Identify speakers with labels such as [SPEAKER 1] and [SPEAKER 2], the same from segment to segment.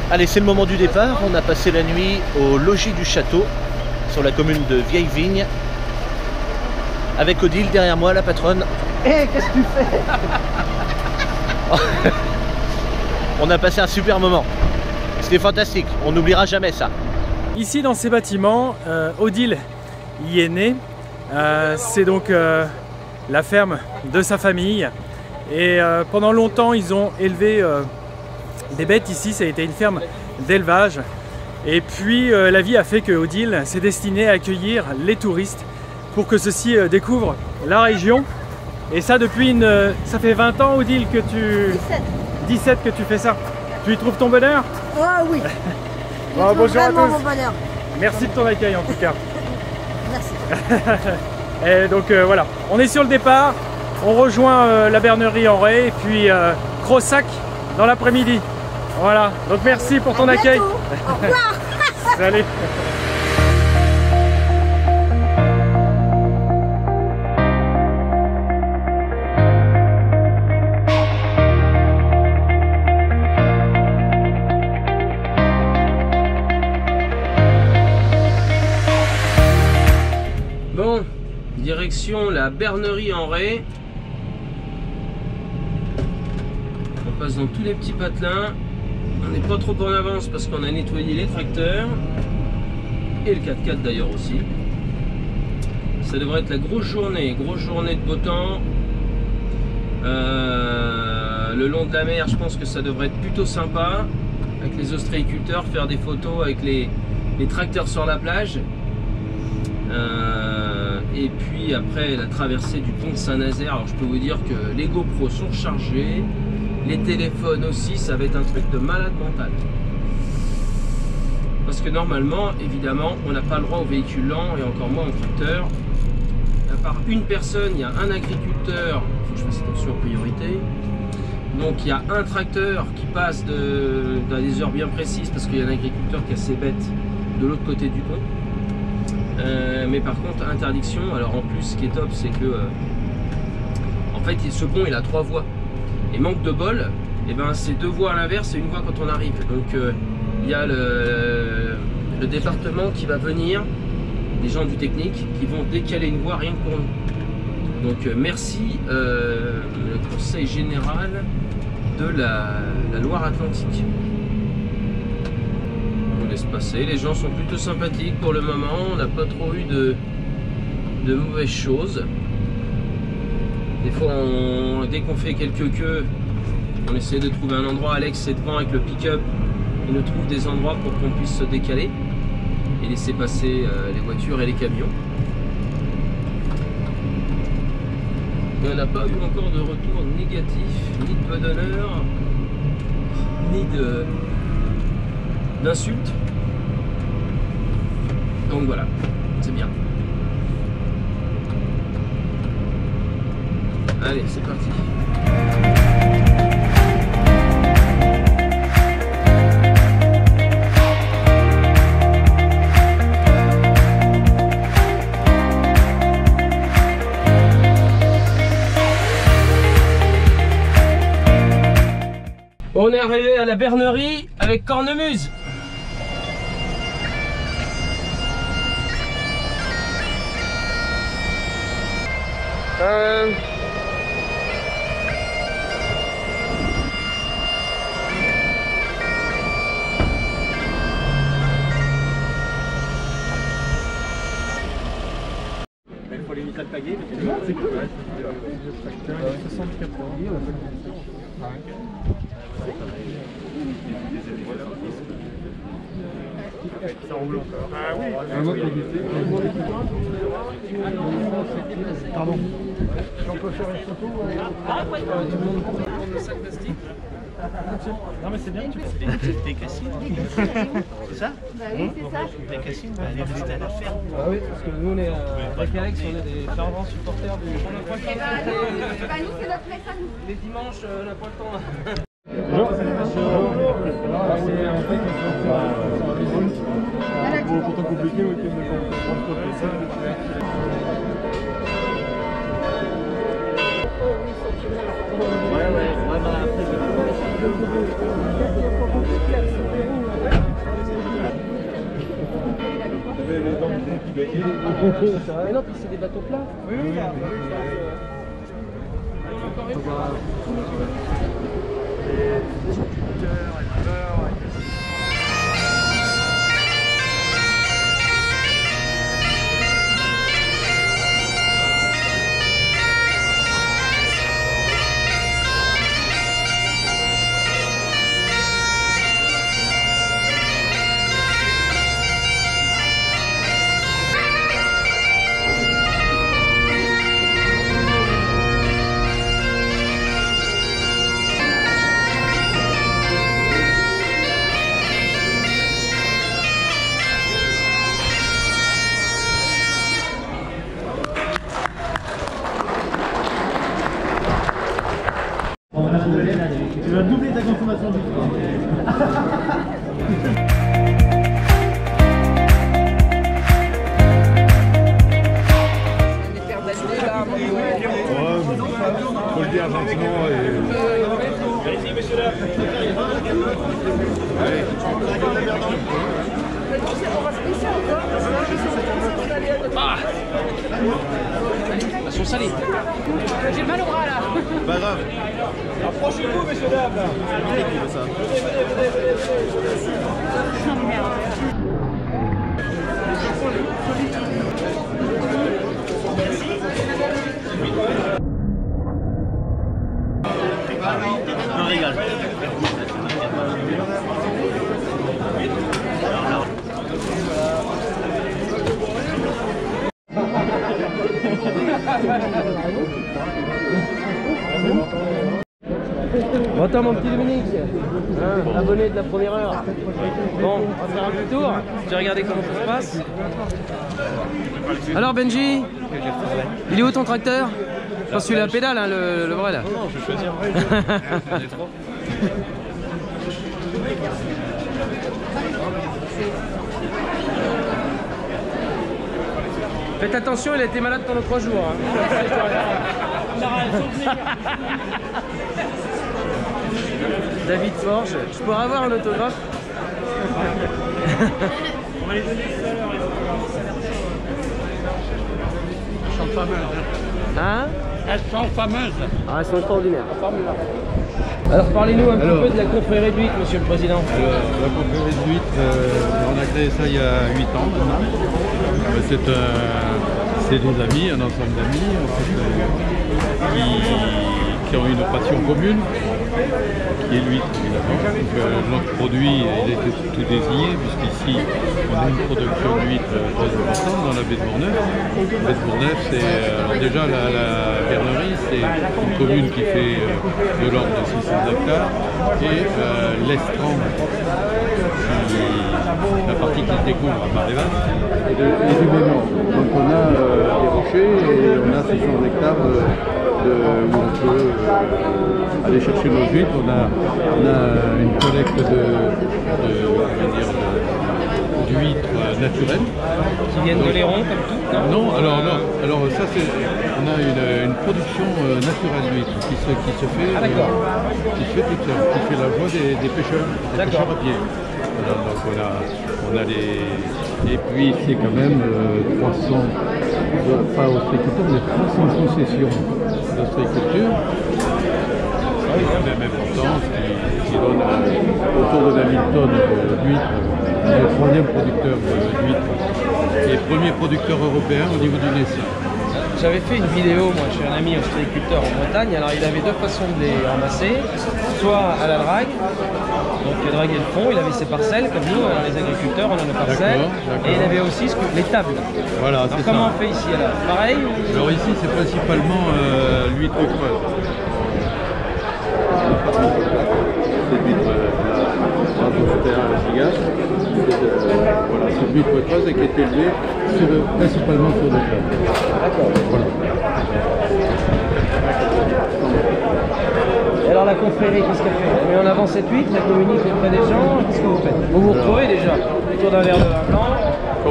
[SPEAKER 1] Allez, c'est le moment du départ. On a passé la nuit au logis du château, sur la commune de Vieille-Vigne. Avec Odile derrière moi, la patronne. Hé, qu'est-ce que tu fais? On a passé un super moment. C'était fantastique, on n'oubliera jamais ça.
[SPEAKER 2] Ici dans ces bâtiments, Odile y est née. C'est donc la ferme de sa famille. Et pendant longtemps, ils ont élevé des bêtes ici. Ça a été une ferme d'élevage. Et puis la vie a fait que Odile s'est destinée à accueillir les touristes pour que ceux-ci découvrent la région. Et ça depuis ça fait 20 ans, Odile, que tu... 17 que tu fais ça. Tu y trouves ton bonheur?
[SPEAKER 3] Oh oui.
[SPEAKER 2] Bon, bonjour à tous.
[SPEAKER 3] Mon bonheur.
[SPEAKER 2] Merci de ton accueil en tout cas.
[SPEAKER 3] Merci.
[SPEAKER 2] Et donc voilà, on est sur le départ. On rejoint la bernerie en Ré et puis Crossac dans l'après-midi. Voilà, donc merci pour ton accueil.
[SPEAKER 3] Au revoir.
[SPEAKER 2] Salut.
[SPEAKER 4] Bon, direction la bernerie en Ré. On passe dans tous les petits patelins. On n'est pas trop en avance parce qu'on a nettoyé les tracteurs. Et le 4x4 d'ailleurs aussi. Ça devrait être la grosse journée de beau temps. Le long de la mer, je pense que ça devrait être plutôt sympa. Avec les ostréiculteurs, faire des photos avec les tracteurs sur la plage. Et puis après la traversée du pont de Saint-Nazaire, alors je peux vous dire que les GoPros sont chargés, les téléphones aussi, ça va être un truc de malade mental. Parce que normalement, évidemment, on n'a pas le droit aux véhicules lents et encore moins aux tracteurs. À part une personne, il y a un agriculteur, il faut que je fasse attention aux priorités. Donc il y a un tracteur qui passe dans des heures bien précises parce qu'il y a un agriculteur qui a ses bêtes de l'autre côté du pont. Mais par contre interdiction, alors en plus ce qui est top c'est que en fait ce pont il a 3 voies et manque de bol, et ben c'est 2 voies à l'inverse et 1 voie quand on arrive, donc il y a le département qui va venir, des gens du technique qui vont décaler une voie rien que pour nous, donc merci le conseil général de la Loire-Atlantique. Passer. Les gens sont plutôt sympathiques pour le moment, on n'a pas trop eu de mauvaises choses. Des fois, dès qu'on fait quelques queues, on essaie de trouver un endroit. Alex est devant avec le pick-up, il nous trouve des endroits pour qu'on puisse se décaler et laisser passer les voitures et les camions. Et on n'a pas eu encore de retour négatif, ni de peu d'honneur, ni d'insultes. Donc voilà, c'est bien. Allez, c'est parti. On est arrivé à la bernerie avec cornemuse.
[SPEAKER 2] Il faut les mettre à taguer, c'est cool. 64 ans. Ça roule encore. Ah oui. Un autre pardon. Si on peut faire une photo. Tout le monde prend le sac plastique. Non mais c'est bien, tu peux.
[SPEAKER 1] Des Cassines. C'est ça?
[SPEAKER 3] Bah oui, c'est ça.
[SPEAKER 1] Des Cassines, elle est restée à la ferme.
[SPEAKER 4] Ah oui, parce que nous on est avec Alex, on est des fervents supporters du.
[SPEAKER 3] Nous, c'est notre message.
[SPEAKER 4] Les dimanches, on n'a pas le temps.
[SPEAKER 2] Bonjour. Pourtant compliqué, oui, de prendre ça. Ouais, après,
[SPEAKER 4] Mais non, puis c'est des bateaux plats. Oui.
[SPEAKER 5] Tu vas doubler ta consommation du faut le dire gentiment et... messieurs là.
[SPEAKER 4] Elles sont salées.
[SPEAKER 3] J'ai mal au bras là.
[SPEAKER 5] Pas grave. Approchez-vous, messieurs dames.
[SPEAKER 1] Un régal.
[SPEAKER 4] Bon, attends mon petit Dominique, hein, abonné de la première heure. Bon, on va faire un petit tour. Tu as regardé comment ça se passe. Alors Benji, il est où ton tracteur? Je pense que tu la pédale, hein, le vrai là.
[SPEAKER 5] Non, je vais choisir.
[SPEAKER 4] Faites attention, il a été malade pendant 3 jours. Hein. David Forge, je pourrais avoir un autographe?
[SPEAKER 5] On va les donner tout à l'heure. Elles sont fameuses.
[SPEAKER 4] Hein?
[SPEAKER 5] Elles sont fameuses.
[SPEAKER 4] Ah, elles sont extraordinaires. Alors parlez-nous un petit peu de la confrérie d'huîtres, monsieur le président.
[SPEAKER 6] La confrérie d'huîtres, on a créé ça il y a 8 ans maintenant. C'est des amis, un ensemble d'amis en fait, qui ont une passion commune, qui est l'huître évidemment. Donc, notre produit il était tout désigné, puisqu'ici on a une production d'huîtres très importante dans la baie de Bourgneuf. La baie de Bourgneuf, c'est déjà la bernerie, c'est une commune qui fait de l'ordre de 600 hectares, et l'Estran, la partie qui se découvre à marée basse, et du Bémont. Donc on a des rochers et on a 600 hectares où on peut aller chercher nos huîtres. On a une collecte d'huîtres naturelles.
[SPEAKER 4] Qui viennent de l'Héron comme tout?
[SPEAKER 6] Non, alors ça c'est, on a une production naturelle d'huîtres qui se fait, qui se fait toute seule, qui fait la joie des pêcheurs, à pied. Voilà, donc on a les, et puis c'est quand même 300, pas ostréiculteurs, mais 300 concessions d'ostréiculture. C'est quand même important, qui donne autour de la 1000 tonnes d'huîtres. On est le 3e producteur d'huîtres et premier producteur européen au niveau du Nessie.
[SPEAKER 4] J'avais fait une vidéo, moi, chez un ami ostréiculteur en Bretagne. Alors, il avait 2 façons de les ramasser. Soit à la drague, donc draguer le fond, il avait ses parcelles, comme nous, les agriculteurs, on a nos parcelles. Et il avait aussi les tables.
[SPEAKER 6] Voilà,
[SPEAKER 4] alors, comment on fait ici alors? Pareil ou...
[SPEAKER 6] Alors ici, c'est principalement l'huître creuse. C'est l'huître voilà, c'est l'huître creuse et qui est élevée principalement sur des tables.
[SPEAKER 4] D'accord.
[SPEAKER 6] Voilà.
[SPEAKER 4] Et alors la confrérie, qu'est-ce qu'elle fait? Elle met en avant cette huître, elle communique auprès des gens, qu'est-ce que vous faites? Vous vous retrouvez déjà autour d'un verre de vin blanc,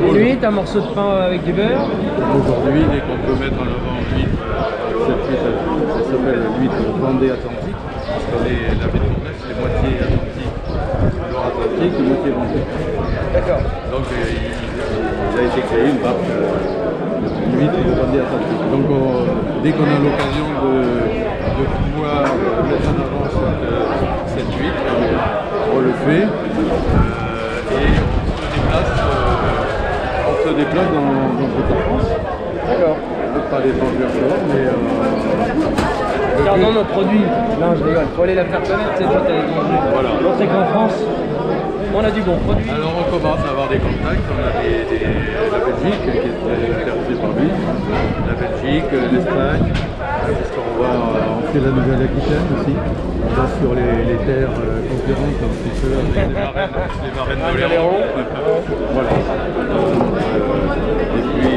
[SPEAKER 4] une huître, un morceau de pain avec du beurre.
[SPEAKER 6] Aujourd'hui, dès qu'on peut mettre en avant l'huître, cette huître, ça s'appelle l'huître Vendée Atlantique, parce que la baie de Bourgneuf, c'est moitié Atlantique, nord Atlantique et moitié Vendée.
[SPEAKER 4] D'accord.
[SPEAKER 6] Donc il a été créé une marque d'huîtres de Vendée Atlantique. Donc dès qu'on a l'occasion de pouvoir mettre en avant cette huître, on le fait et on se déplace dans toute la France.
[SPEAKER 4] D'accord.
[SPEAKER 6] Pas des transversaux, mais
[SPEAKER 4] Regardons nos produits. Non, je rigole. Faut aller la faire connaître, c'est toi, t'as les contenus.
[SPEAKER 6] voilà.
[SPEAKER 4] L'autre c'est qu'en France, on a du bon produit.
[SPEAKER 6] Alors on commence à avoir des contacts, on a la Belgique qui est très intéressée par lui, la Belgique, l'Espagne, parce qu'on fait la Nouvelle-Aquitaine aussi, on va sur les terres concurrentes un petit peu avec les marraines d'Oléron. Voilà. Et puis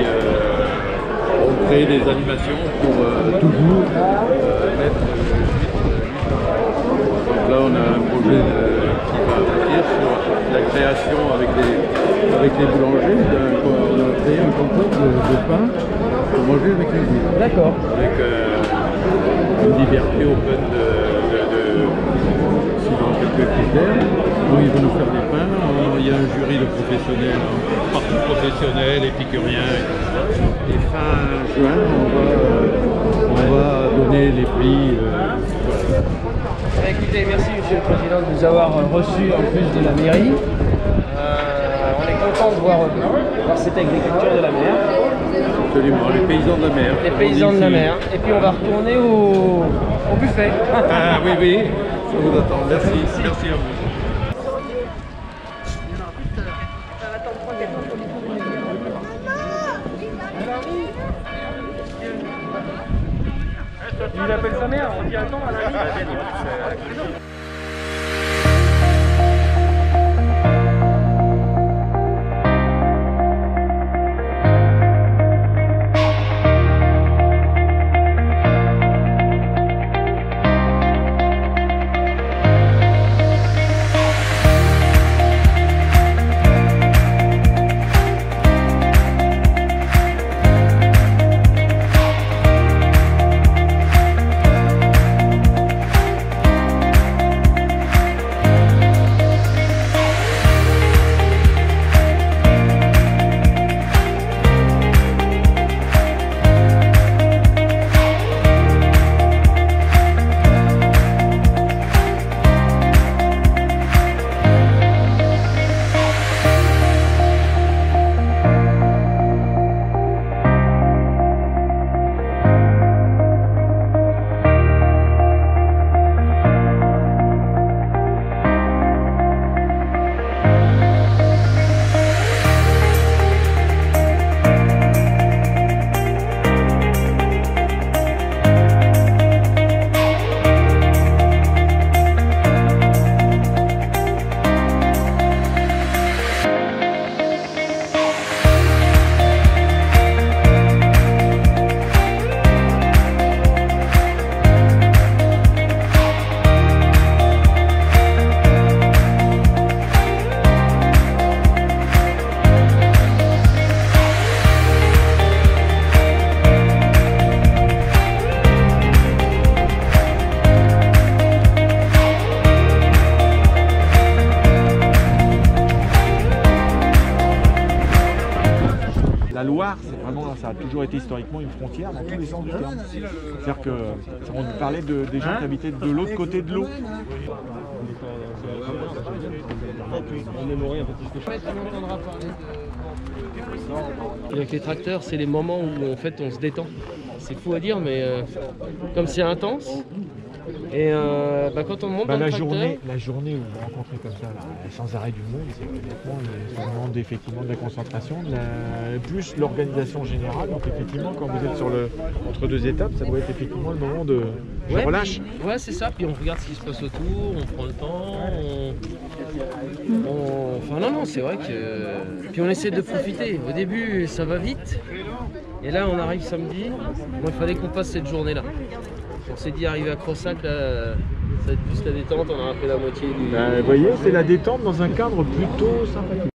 [SPEAKER 6] on crée des animations pour toujours mettre donc là on a un projet qui va aboutir sur la création avec les boulangers. On a créé un concept de pain pour manger avec les huîtres.
[SPEAKER 4] D'accord.
[SPEAKER 6] Avec une liberté open suivant quelques critères. Donc ils vont nous faire des pains. Il y a un jury de professionnels, partie professionnels, épicuriens, etc. Et fin juin, on va donner les prix.
[SPEAKER 4] Écoutez, merci Monsieur le Président de nous avoir reçus en plus de la mairie. On est content de voir cette agriculture de la mer.
[SPEAKER 6] Absolument, les paysans de la mer.
[SPEAKER 4] Les paysans de la mer. Et puis on va retourner au buffet.
[SPEAKER 6] Ah oui, oui, je vous attends. Merci, merci à vous.
[SPEAKER 2] Il appelle sa mère, on dit attends à la
[SPEAKER 5] La Loire, c'est vraiment, ça a toujours été historiquement une frontière dans tous les sens du terme. C'est-à-dire que on parlait des gens qui habitaient de l'autre côté de l'eau.
[SPEAKER 4] Avec les tracteurs, c'est les moments où en fait on se détend. C'est fou à dire, mais comme c'est intense. Et quand on monte dans le
[SPEAKER 5] la
[SPEAKER 4] tracteur,
[SPEAKER 5] journée où vous rencontrez comme ça, là, sans arrêt du monde, c'est ça demande effectivement de la concentration, plus l'organisation générale. Donc effectivement, quand vous êtes entre deux étapes, ça doit être effectivement le moment de relâche.
[SPEAKER 4] Ouais, c'est ça. Puis on regarde ce qui se passe autour, on prend le temps. Enfin non, c'est vrai que. Puis on essaie de profiter. Au début, ça va vite. Et là, on arrive samedi. Bon, il fallait qu'on passe cette journée-là. On s'est dit arriver à Crossac, là, ça va être plus la détente, on aura fait la moitié du...
[SPEAKER 5] Vous voyez, c'est la détente dans un cadre plutôt sympathique.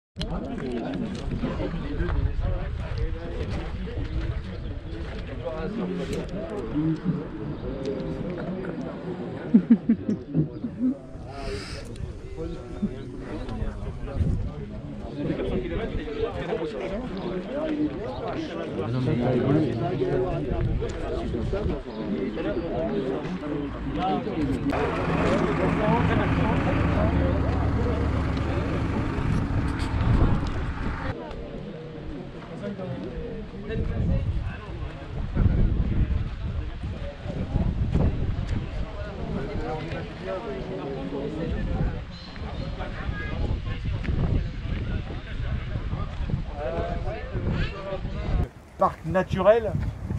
[SPEAKER 5] Parc naturel,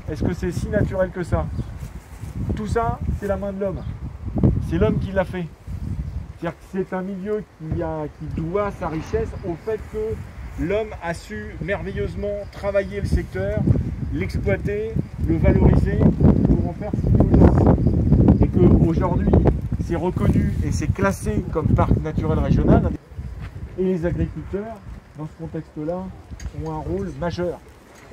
[SPEAKER 5] est-ce que c'est si naturel que ça? Tout ça, c'est la main de l'homme. C'est l'homme qui l'a fait. C'est-à-dire que c'est un milieu qui doit sa richesse au fait que l'homme a su merveilleusement travailler le secteur, l'exploiter, le valoriser pour en faire ce qu'il est aujourd'hui. Et qu'aujourd'hui, c'est reconnu et c'est classé comme parc naturel régional. Et les agriculteurs, dans ce contexte-là, ont un rôle majeur.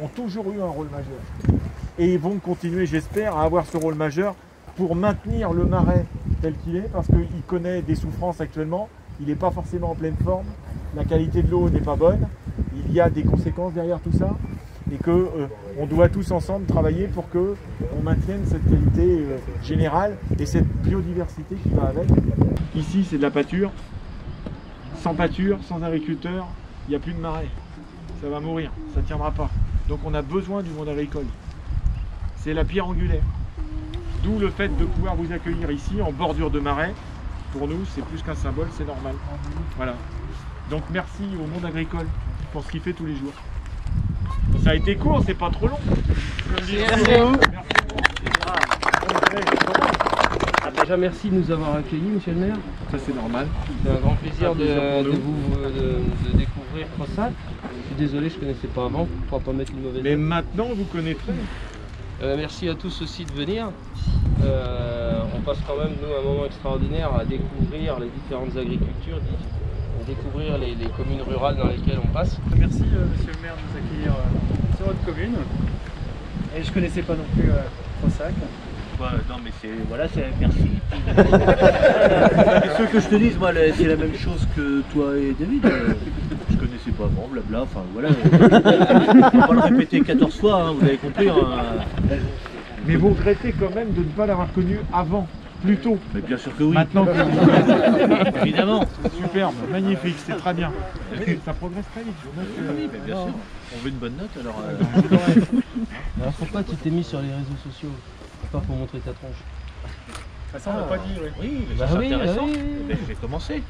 [SPEAKER 5] Ont toujours eu un rôle majeur. Et ils vont continuer, j'espère, à avoir ce rôle majeur pour maintenir le marais tel qu'il est, parce qu'il connaît des souffrances actuellement, il n'est pas forcément en pleine forme, la qualité de l'eau n'est pas bonne, il y a des conséquences derrière tout ça, et qu'on doit tous ensemble travailler pour qu'on maintienne cette qualité générale et cette biodiversité qui va avec. Ici, c'est de la pâture. Sans pâture, sans agriculteurs, il n'y a plus de marais. Ça va mourir, ça ne tiendra pas. Donc on a besoin du monde agricole. C'est la pierre angulaire. D'où le fait de pouvoir vous accueillir ici en bordure de marais. Pour nous, c'est plus qu'un symbole, c'est normal. Voilà. Donc merci au monde agricole pour ce qu'il fait tous les jours. Ça a été court, c'est pas trop long.
[SPEAKER 4] Merci à vous. Déjà merci de nous avoir accueillis, monsieur le maire.
[SPEAKER 5] Ça c'est normal.
[SPEAKER 4] C'est un grand plaisir de découvrir Crossac. Je suis désolé, je ne connaissais pas avant, pour ne pas mettre une mauvaise.
[SPEAKER 5] Mais maintenant vous connaîtrez.
[SPEAKER 4] Merci à tous aussi de venir. On passe quand même, nous, un moment extraordinaire à découvrir les différentes agricultures, à découvrir les communes rurales dans lesquelles on passe.
[SPEAKER 2] Merci monsieur le maire de nous accueillir sur votre commune. Et je ne connaissais pas non plus Crossac.
[SPEAKER 1] Non mais c'est voilà, c'est merci. Ce que je te dise, moi c'est la même chose que toi et David. Je connaissais pas avant, blabla, enfin voilà. On va pas le répéter 14 fois, hein, vous avez compris. Hein.
[SPEAKER 5] Mais vous regrettez quand même de ne pas l'avoir connu avant, plus tôt.
[SPEAKER 1] Mais bien sûr que oui.
[SPEAKER 5] Maintenant que...
[SPEAKER 1] Évidemment.
[SPEAKER 5] Superbe, magnifique, c'est très bien. Ça progresse très vite.
[SPEAKER 1] Oui, mais bien sûr. On veut une bonne note alors.
[SPEAKER 4] Alors pourquoi tu t'es mis sur les réseaux sociaux? Pas pour montrer ta tronche.
[SPEAKER 2] Ça on l'a pas dit, oui.
[SPEAKER 1] Oui, mais c'est intéressant.
[SPEAKER 4] Oui.
[SPEAKER 1] Ben, je vais commencer.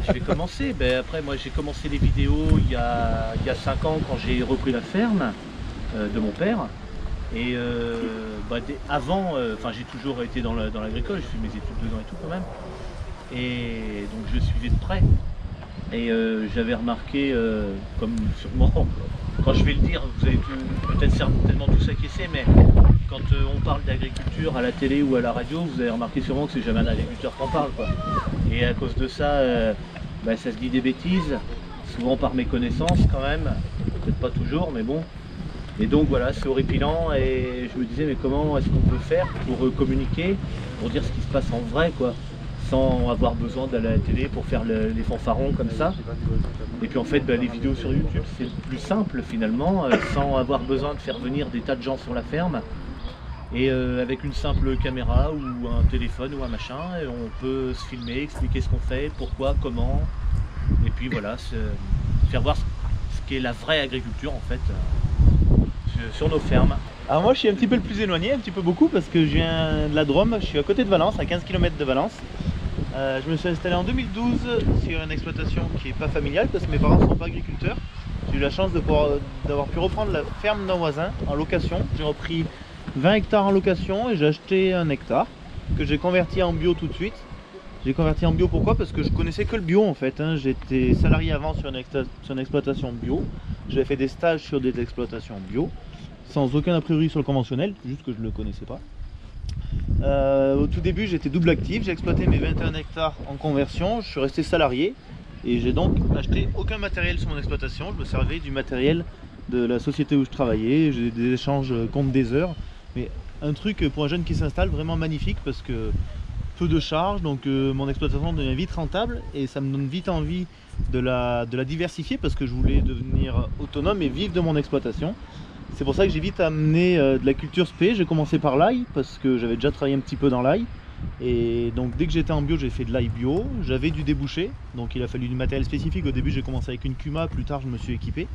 [SPEAKER 1] Je vais commencer. Ben, après, moi, j'ai commencé les vidéos il y a 5 ans quand j'ai repris la ferme de mon père. Et avant, j'ai toujours été dans l'agricole. J'ai fait mes études dedans et tout quand même. Et donc je suivais de près. Et j'avais remarqué, comme sûrement, quand je vais le dire, vous avez peut-être certainement tous acquiescé, mais quand on parle d'agriculture à la télé ou à la radio, vous avez remarqué sûrement que c'est jamais un agriculteur qui en parle, quoi. Et à cause de ça, ça se dit des bêtises, souvent par méconnaissance quand même, peut-être pas toujours, mais bon. Et donc voilà, c'est horripilant et je me disais mais comment est-ce qu'on peut faire pour communiquer, pour dire ce qui se passe en vrai, quoi, sans avoir besoin d'aller à la télé pour faire les fanfarons comme ça. Et puis en fait, les vidéos sur YouTube, c'est plus simple finalement, sans avoir besoin de faire venir des tas de gens sur la ferme. Et avec une simple caméra ou un téléphone ou un machin, on peut se filmer, expliquer ce qu'on fait, pourquoi, comment. Et puis voilà, faire voir ce qu'est la vraie agriculture en fait sur nos fermes.
[SPEAKER 7] Alors moi je suis un petit peu le plus éloigné, un petit peu beaucoup, parce que je viens de la Drôme, je suis à côté de Valence, à 15 km de Valence. Je me suis installé en 2012 sur une exploitation qui n'est pas familiale parce que mes parents ne sont pas agriculteurs. J'ai eu la chance d'avoir pu reprendre la ferme d'un voisin en location. J'ai repris 20 hectares en location et j'ai acheté 1 hectare que j'ai converti en bio tout de suite. J'ai converti en bio pourquoi? Parce que je connaissais que le bio en fait. J'étais salarié avant sur une exploitation bio. J'avais fait des stages sur des exploitations bio sans aucun a priori sur le conventionnel, juste que je ne le connaissais pas. Au tout début j'étais double actif, j'ai exploité mes 21 hectares en conversion, je suis resté salarié et j'ai donc acheté aucun matériel sur mon exploitation. Je me servais du matériel de la société où je travaillais, j'ai des échanges contre des heures, mais un truc pour un jeune qui s'installe vraiment magnifique parce que peu de charges, donc mon exploitation devient vite rentable et ça me donne vite envie de la diversifier parce que je voulais devenir autonome et vivre de mon exploitation. C'est pour ça que j'ai vite amené de la culture spé. J'ai commencé par l'ail parce que j'avais déjà travaillé un petit peu dans l'ail. Et donc dès que j'étais en bio, j'ai fait de l'ail bio. J'avais du débouché, donc il a fallu du matériel spécifique. Au début j'ai commencé avec une Kuma, plus tard je me suis équipé.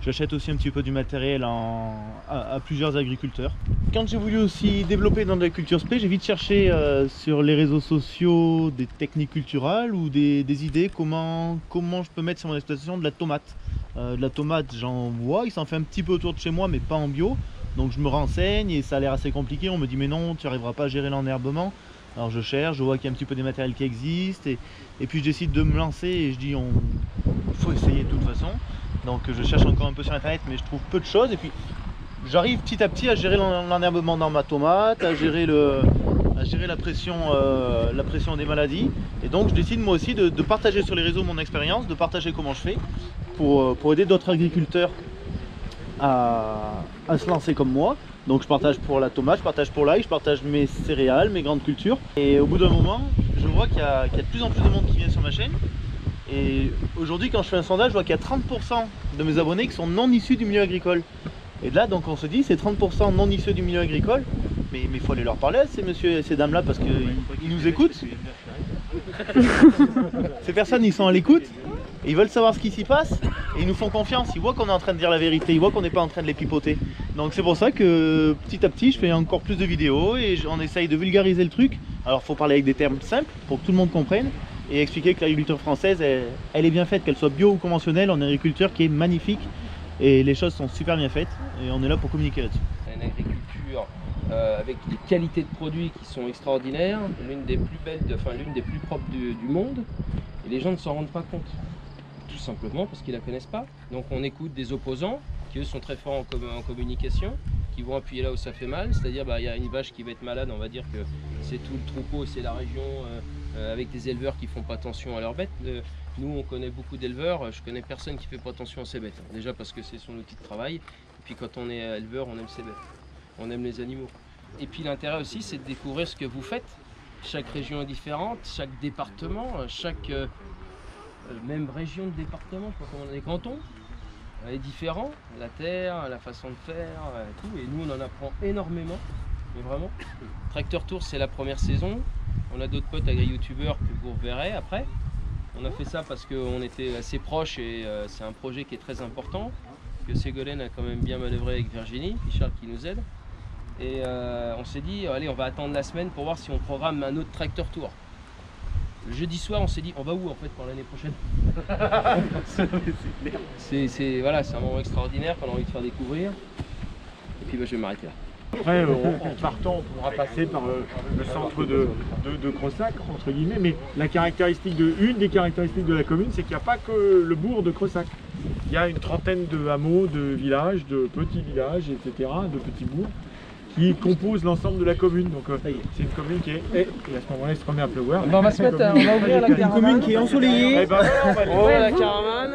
[SPEAKER 7] J'achète aussi un petit peu du matériel à plusieurs agriculteurs. Quand j'ai voulu aussi développer dans de la culture spé, j'ai vite cherché sur les réseaux sociaux des techniques culturales ou des idées comment je peux mettre sur mon exploitation de la tomate. De la tomate, j'en vois, il s'en fait un petit peu autour de chez moi, mais pas en bio. Donc je me renseigne et ça a l'air assez compliqué. On me dit mais non, tu n'arriveras pas à gérer l'enherbement. Alors je cherche, je vois qu'il y a un petit peu des matériels qui existent et puis je décide de me lancer et je dis il faut essayer de toute façon. Donc je cherche encore un peu sur internet, mais je trouve peu de choses. Et puis j'arrive petit à petit à gérer l'enherbement dans ma tomate, à gérer la pression des maladies. Et donc je décide moi aussi de partager sur les réseaux mon expérience, de partager comment je fais pour aider d'autres agriculteurs à se lancer comme moi. Donc je partage pour la tomate, je partage pour l'ail, je partage mes céréales, mes grandes cultures. Et au bout d'un moment, je vois qu'il y a de plus en plus de monde qui vient sur ma chaîne. Et aujourd'hui, quand je fais un sondage, je vois qu'il y a 30% de mes abonnés qui sont non issus du milieu agricole. Et là, donc on se dit, c'est 30% non issus du milieu agricole, mais il faut aller leur parler à ces messieurs et ces dames-là parce qu'ils nous écoutent. Ces personnes, ils sont à l'écoute, et ils veulent savoir ce qui s'y passe, et ils nous font confiance, ils voient qu'on est en train de dire la vérité, ils voient qu'on n'est pas en train de les pipoter. Donc c'est pour ça que petit à petit, je fais encore plus de vidéos, et on essaye de vulgariser le truc. Alors il faut parler avec des termes simples, pour que tout le monde comprenne, et expliquer que l'agriculture française, elle est bien faite, qu'elle soit bio ou conventionnelle, on a une agriculture qui est magnifique, et les choses sont super bien faites, et on est là pour communiquer là-dessus.
[SPEAKER 4] Une agriculture avec des qualités de produits qui sont extraordinaires, l'une des plus belles, l'une des plus propres du monde, et les gens ne s'en rendent pas compte. Tout simplement parce qu'ils ne la connaissent pas. Donc on écoute des opposants qui eux sont très forts en communication, qui vont appuyer là où ça fait mal, c'est-à-dire il y a une vache qui va être malade, on va dire que c'est tout le troupeau, c'est la région avec des éleveurs qui font pas attention à leurs bêtes. Nous on connaît beaucoup d'éleveurs, je connais personne qui fait pas attention à ses bêtes. Déjà parce que c'est son outil de travail, et puis quand on est éleveur on aime ses bêtes, on aime les animaux. Et puis l'intérêt aussi c'est de découvrir ce que vous faites. Chaque région est différente, chaque département, chaque même région de département, je crois qu'on a des cantons, est différent, la terre, la façon de faire, tout, et nous on en apprend énormément, mais vraiment. Tracteur Tour c'est la première saison, on a d'autres potes agri-youtubeurs que vous reverrez après. On a fait ça parce qu'on était assez proches et c'est un projet qui est très important, que Ségolène a quand même bien manœuvré avec Virginie, puis Charles qui nous aide. Et on s'est dit, allez on va attendre la semaine pour voir si on programme un autre Tracteur Tour. Le jeudi soir, on s'est dit, on va où en fait pour l'année prochaine? Voilà, c'est un moment extraordinaire qu'on a envie de faire découvrir. Et puis je vais m'arrêter là.
[SPEAKER 5] Après, en partant, on pourra passer par le centre de Crossac, entre guillemets, mais une des caractéristiques de la commune, c'est qu'il n'y a pas que le bourg de Crossac. Il y a une trentaine de hameaux, de villages, de petits villages, etc., de petits bourgs, qui composent l'ensemble de la commune. Donc c'est une commune qui est... Et à ce moment-là, il se remet à pleuvoir.
[SPEAKER 2] On va ouvrir la caravane.
[SPEAKER 7] Une commune qui est ensoleillée.
[SPEAKER 5] Eh ben,
[SPEAKER 4] On va la caravane.